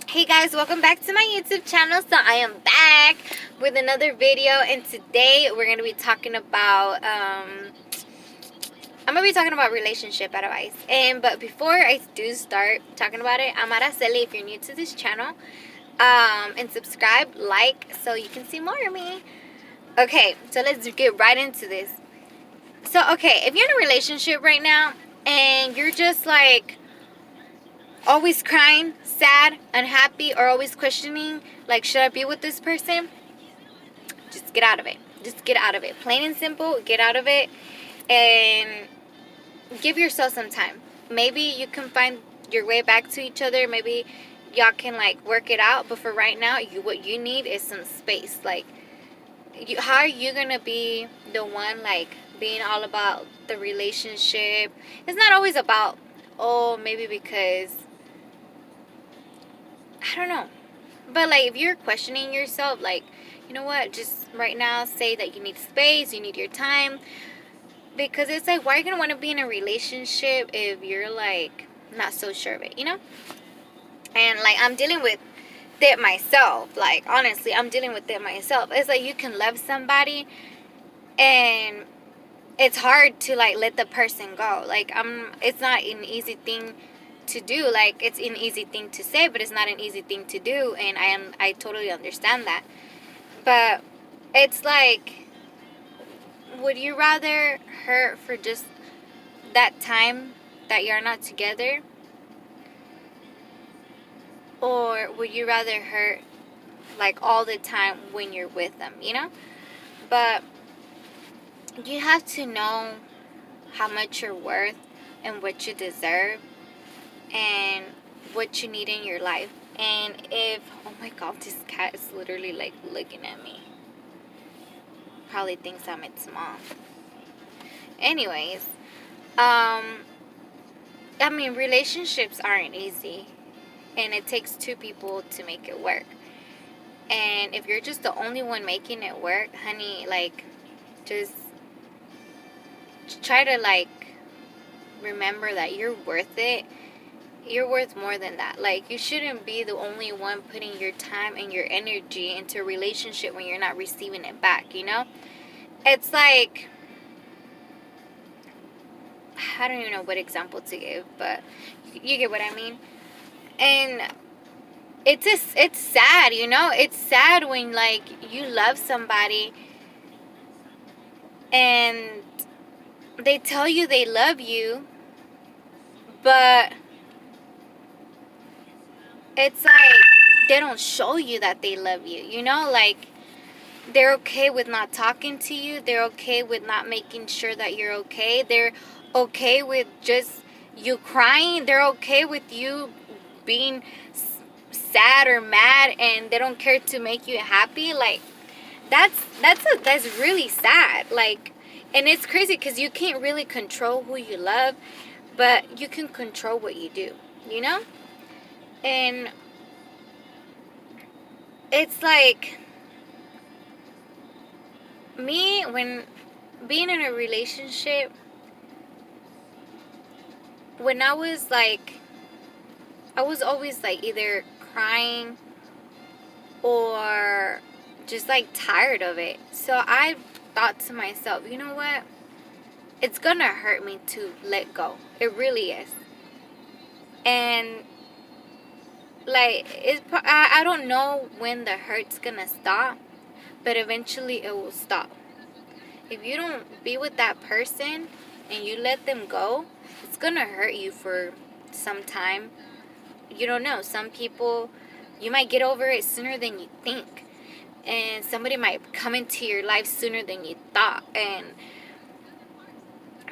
Hey guys, welcome back to my YouTube channel. So I am back with another video, and today we're going to be talking about relationship advice. But before I do start talking about it, I'm Araceli. If you're new to this channel, and subscribe, like, so you can see more of me. Okay, so let's get right into this. So okay, if you're in a relationship right now and you're just like always crying, sad, unhappy, or always questioning, like, should I be with this person? Just get out of it. Just get out of it. Plain and simple, get out of it and give yourself some time. Maybe you can find your way back to each other. Maybe y'all can like work it out. But for right now, what you need is some space. Like, how are you gonna be the one like being all about the relationship? It's not always about, oh, maybe because I don't know. But like, if you're questioning yourself, like, you know what, just right now say that you need space, you need your time. Because it's like, why are you gonna want to be in a relationship if you're like not so sure of it, you know? And like, I'm dealing with it myself. Like, honestly, I'm dealing with it myself. It's like you can love somebody and it's hard to like let the person go. Like, it's not an easy thing to do. Like, it's an easy thing to say, but it's not an easy thing to do, and I totally understand that. But it's like, would you rather hurt for just that time that you're not together, or would you rather hurt like all the time when you're with them, you know? But you have to know how much you're worth and what you deserve and what you need in your life. And if, oh my god, this cat is literally like looking at me. Probably thinks I'm its mom. Anyways, I mean, relationships aren't easy, and it takes two people to make it work. And if you're just the only one making it work, honey, like, just try to like remember that you're worth it. You're worth more than that. Like, you shouldn't be the only one putting your time and your energy into a relationship when you're not receiving it back, you know? It's like, I don't even know what example to give, but you get what I mean. And it's sad, you know? It's sad when like you love somebody and they tell you they love you, but it's like they don't show you that they love you, you know? Like, they're okay with not talking to you. They're okay with not making sure that you're okay. They're okay with just you crying. They're okay with you being sad or mad, and they don't care to make you happy. Like, that's really sad. Like, and it's crazy because you can't really control who you love, but you can control what you do, you know? And it's like, me, when being in a relationship, when I was like, I was always like either crying or just like tired of it. So I thought to myself, you know what? It's gonna hurt me to let go. It really is. And like, I don't know when the hurt's gonna stop, but eventually it will stop. If you don't be with that person and you let them go, it's gonna hurt you for some time. You don't know. Some people, you might get over it sooner than you think. And somebody might come into your life sooner than you thought.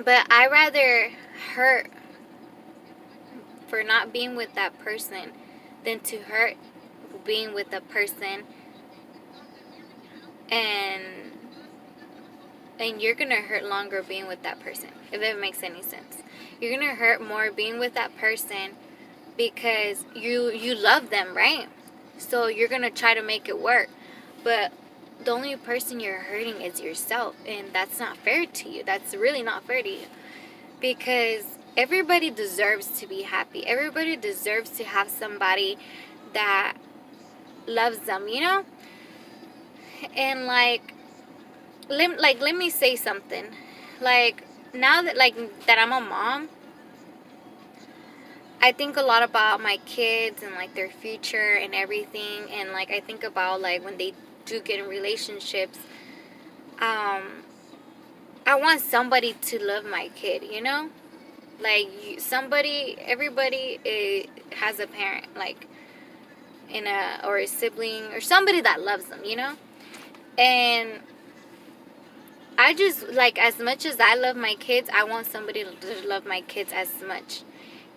But I rather hurt for not being with that person than to hurt being with a person and you're gonna hurt longer being with that person, if it makes any sense. You're gonna hurt more being with that person because you love them, right? So you're gonna try to make it work, but the only person you're hurting is yourself, and that's not fair to you. That's really not fair to you, because everybody deserves to be happy. Everybody deserves to have somebody that loves them, you know? And like let me say something. Like now that that I'm a mom, I think a lot about my kids and like their future and everything, and like I think about like when they do get in relationships, um I want somebody to love my kid, you know? Like somebody, everybody has a parent, like in a or a sibling or somebody that loves them, you know? And I just like, as much as I love my kids, I want somebody to love my kids as much.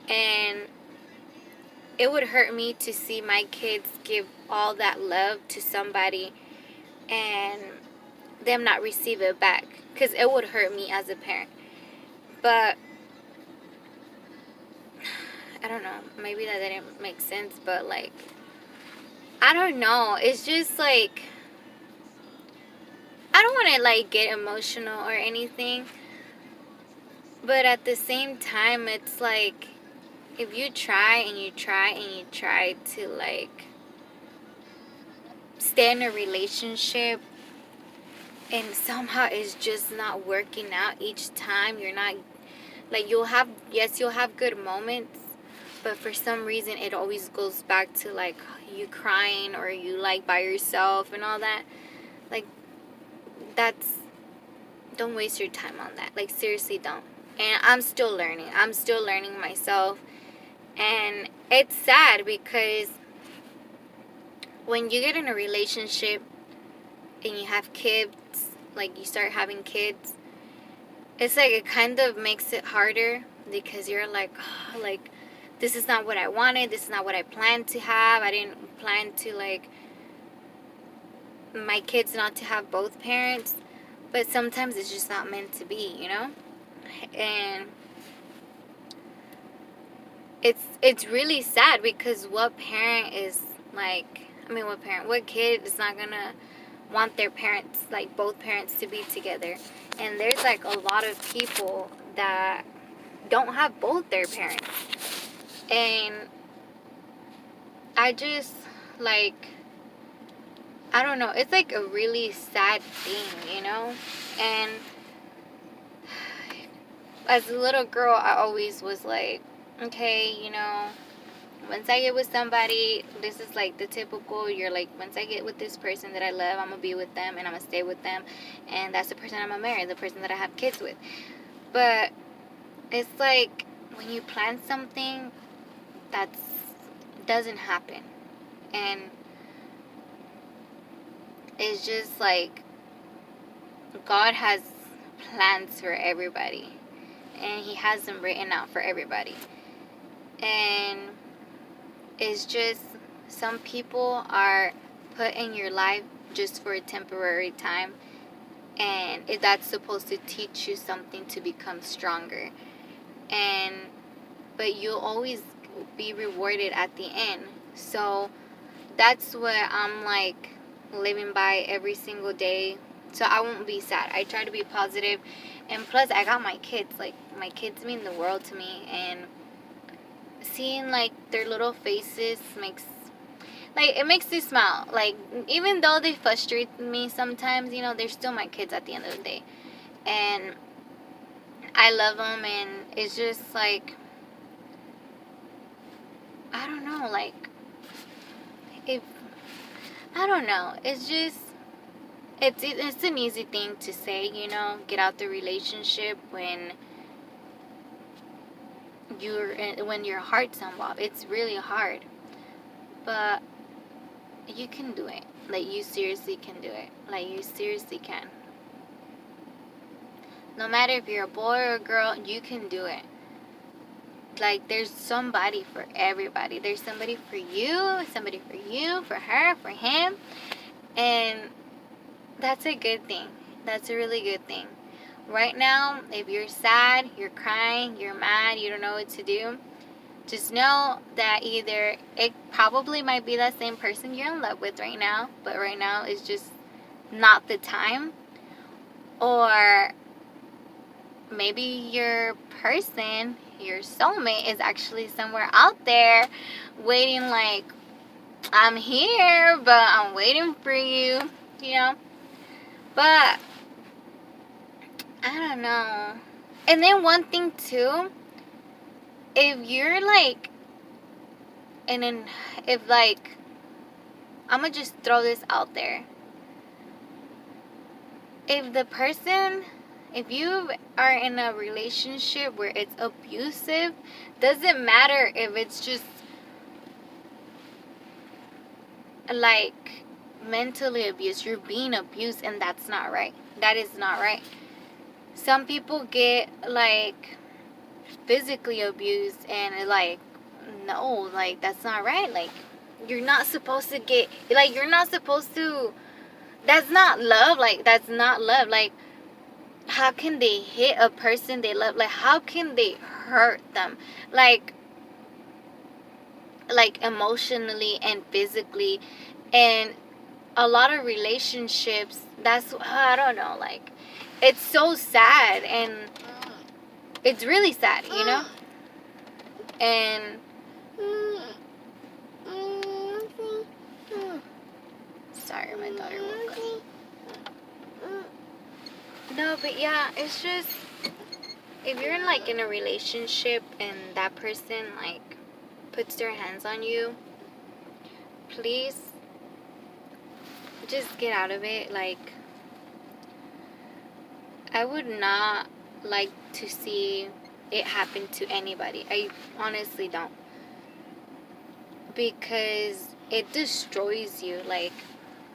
And it would hurt me to see my kids give all that love to somebody and them not receive it back, because it would hurt me as a parent. But I don't know, maybe that didn't make sense, but like I don't know, it's just like I don't want to like get emotional or anything, but at the same time it's like if you try and you try and you try to like stay in a relationship and somehow it's just not working out each time, you're not like, you'll have, yes, you'll have good moments, but for some reason it always goes back to like you crying or you like by yourself and all that. Like that's, don't waste your time on that. Like seriously, don't. And I'm still learning myself. And it's sad because when you get in a relationship and you have kids, like you start having kids, it's like it kind of makes it harder because you're like, oh, like this is not what I wanted, this is not what I planned to have. I didn't plan to like my kids not to have both parents, but sometimes it's just not meant to be, you know? And it's really sad because what parent is like, I mean, what kid is not gonna want their parents, like both parents, to be together? And there's like a lot of people that don't have both their parents. And I just like, I don't know, it's like a really sad thing, you know? And as a little girl, I always was like, okay, you know, once I get with somebody, this is like the typical, you're like, once I get with this person that I love, I'm gonna be with them and I'm gonna stay with them, and that's the person I'm gonna marry, the person that I have kids with. But it's like when you plan something, that doesn't happen. And it's just like God has plans for everybody, and He has them written out for everybody. And it's just, some people are put in your life just for a temporary time, and that's supposed to teach you something to become stronger. And but you'll always be rewarded at the end. So that's what I'm like living by every single day, so I won't be sad. I try to be positive, and plus I got my kids. Like my kids mean the world to me, and seeing like their little faces makes me smile. Like even though they frustrate me sometimes, you know, they're still my kids at the end of the day, and I love them. And it's just like, I don't know, like if I don't know, it's just it's an easy thing to say, you know, get out the relationship when when your heart's involved. It's really hard, but you can do it. Like you seriously can do it. Like you seriously can. No matter if you're a boy or a girl, you can do it. Like there's somebody for everybody. There's somebody for you, for her, for him, and that's a good thing. That's a really good thing. Right now, if you're sad, you're crying, you're mad, you don't know what to do, just know that either it probably might be that same person you're in love with right now, but right now is just not the time. Or maybe your person, your soulmate, is actually somewhere out there waiting, like I'm here, but I'm waiting for you, you know? But, I don't know. And then one thing, too, if you're, like, if, like, I'm gonna just throw this out there. If you are in a relationship where it's abusive, doesn't matter if it's just like mentally abused, you're being abused, and that's not right. That is not right. Some people get like physically abused, and like, no, like that's not right. Like, you're not supposed to get, like, you're not supposed to, that's not love. Like, that's not love. Like, how can they hit a person they love? Like, how can they hurt them? Like emotionally and physically. And a lot of relationships, that's, I don't know, like, it's so sad, and it's really sad, you know? And sorry, my daughter woke up. No, but yeah, it's just, if you're in like in a relationship and that person like puts their hands on you, please just get out of it. Like, I would not like to see it happen to anybody. I honestly don't. Because it destroys you. Like,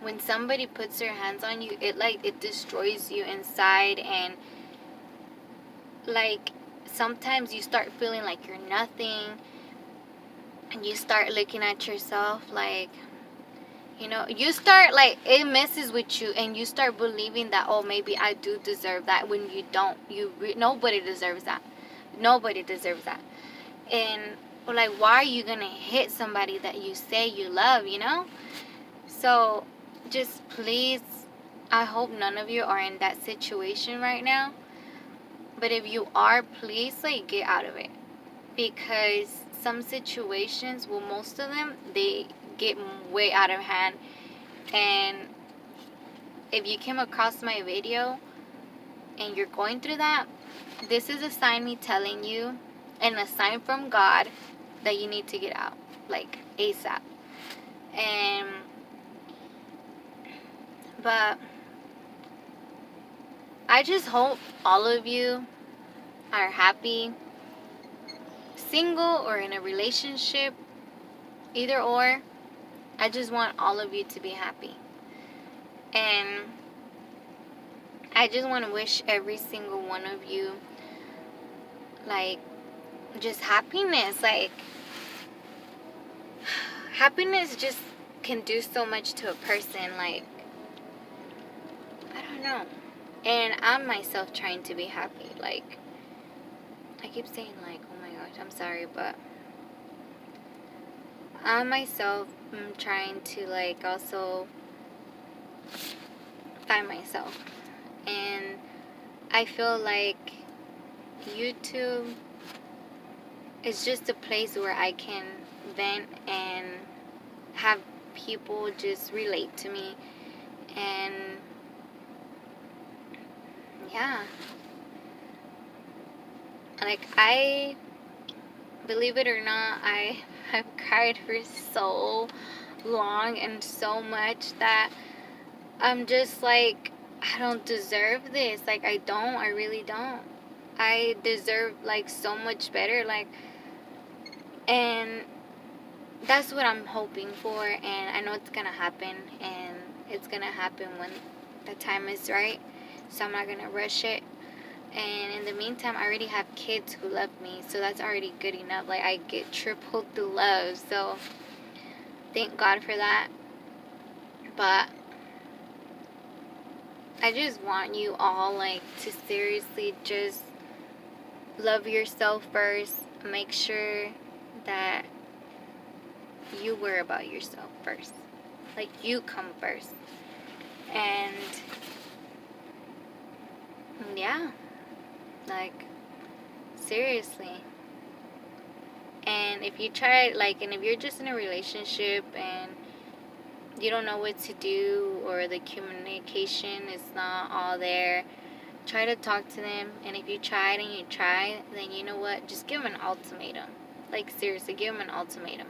when somebody puts their hands on you, it destroys you inside. And like, sometimes you start feeling like you're nothing, and you start looking at yourself like, you know, you start, like, it messes with you, and you start believing that, oh, maybe I do deserve that, when you don't. Nobody deserves that. Nobody deserves that. And like, why are you gonna hit somebody that you say you love, you know? So just please, I hope none of you are in that situation right now. But if you are, please, like, get out of it. Because some situations, well, most of them, they get way out of hand. And if you came across my video and you're going through that, this is a sign me telling you, and a sign from God, that you need to get out, like, ASAP. But I just hope all of you are happy, single or in a relationship, either or. I just want all of you to be happy. And I just want to wish every single one of you, like, just happiness. Like, happiness just can do so much to a person. Like, I don't know. And I'm myself trying to be happy. Like, I keep saying, like, oh my gosh, I'm sorry, but I myself am trying to, like, also find myself. And I feel like YouTube is just a place where I can vent and have people just relate to me. And yeah, like, I, believe it or not, I have cried for so long and so much that I'm just like, I don't deserve this. Like, I really don't. I deserve, like, so much better. Like, and that's what I'm hoping for, and I know it's gonna happen, and it's gonna happen when the time is right. So I'm not gonna rush it. And in the meantime, I already have kids who love me, so that's already good enough. Like, I get triple the love, so thank God for that. But I just want you all, like, to seriously just love yourself first. Make sure that you worry about yourself first. Like, you come first. And yeah, like, seriously. And if you try, like, and if you're just in a relationship and you don't know what to do, or the communication is not all there, try to talk to them. And if you tried and you try, then you know what? Just give them an ultimatum. Like, seriously, give them an ultimatum.